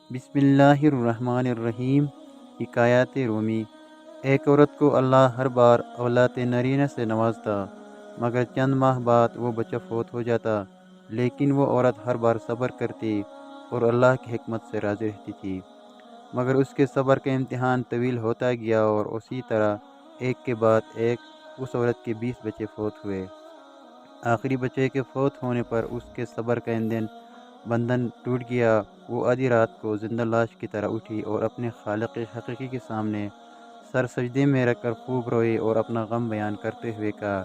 بسم اللہ الرحمن الرحیم۔ حکایات رومی۔ ایک عورت کو اللہ ہر بار اولاد نرینہ سے نوازتا، مگر چند ماہ بعد وہ بچہ فوت ہو جاتا، لیکن وہ عورت ہر بار صبر کرتی اور اللہ کی حکمت سے راضی رہتی تھی۔ مگر اس کے صبر کا امتحان طویل ہوتا گیا اور اسی طرح ایک کے بعد ایک اس عورت کے 20 بچے فوت ہوئے۔ آخری بچے کے فوت ہونے پر اس کے صبر کا بندھن ٹوٹ گیا۔ وہ آدھی رات کو زندہ لاش کی طرح اٹھی اور اپنے خالق حقیقی کے سامنے سر سجدے میں رکھ کر خوب روئی اور اپنا غم بیان کرتے ہوئے کہا: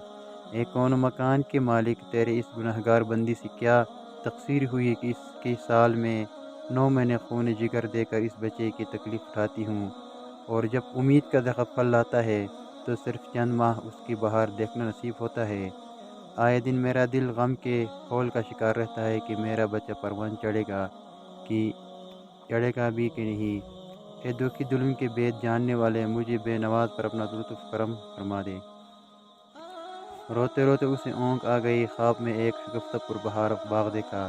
اے کون و مکان کے مالک، تیرے اس گنہگار بندی سے کیا تقصیر ہوئی کہ اس کے سال میں 9 مہینے خون جگر دے کر اس بچے کی تکلیف اٹھاتی ہوں، اور جب امید کا درخت پھل لاتا ہے تو صرف چند ماہ اس کی بہار دیکھنا نصیب ہوتا ہے۔ آئے دن میرا دل غم کے ہول کا شکار رہتا ہے کہ میرا بچہ پروان چڑھے گا بھی کہ نہیں۔ اے دکھی ظلم کے بید جاننے والے، مجھے بے نواز پر اپنا لطف کرم فرما دے۔ روتے روتے اسے اونگ آ گئی۔ خواب میں ایک شگفتہ پربہار باغ دیکھا،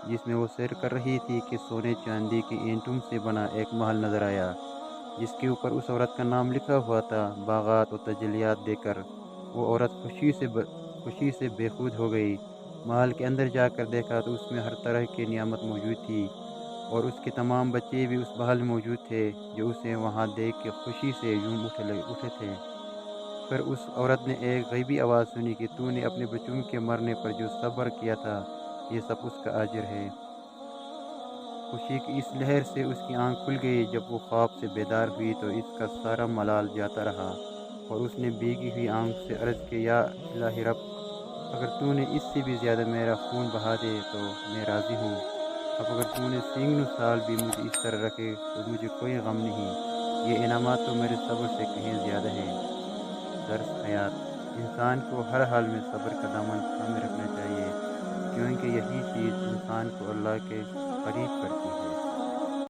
جس میں وہ سیر کر رہی تھی کہ سونے چاندی کی اینٹوں سے بنا ایک محل نظر آیا، جس کے اوپر اس عورت کا نام لکھا ہوا تھا۔ باغات و تجلیات دیکھ کر وہ عورت خوشی سے بے خود ہو گئی۔ محل کے اندر جا کر دیکھا تو اس میں ہر طرح کی نعمت موجود تھی، اور اس کے تمام بچے بھی اس محل میں موجود تھے، جو اسے وہاں دیکھ کے خوشی سے جھوم اٹھے تھے۔ پھر اس عورت نے ایک غیبی آواز سنی کہ تو نے اپنے بچوں کے مرنے پر جو صبر کیا تھا، یہ سب اس کا اجر ہے۔ خوشی کی اس لہر سے اس کی آنکھ کھل گئی۔ جب وہ خواب سے بیدار ہوئی تو اس کا سارا ملال جاتا رہا، اور اس نے بھیگی ہوئی آنکھ سے عرض کی: یا الہی رب، اگر تو نے اس سے بھی زیادہ میرا خون بہا دے تو میں راضی ہوں۔ اب اگر تو نے سینکڑوں سال بھی مجھے اس طرح رکھے تو مجھے کوئی غم نہیں۔ یہ انعامات تو میرے صبر سے کہیں زیادہ ہے۔ درس حیات: انسان کو ہر حال میں صبر کا دامن تھامے رکھنا چاہیے، کیونکہ یہی چیز انسان کو اللہ کے قریب کرتی ہے۔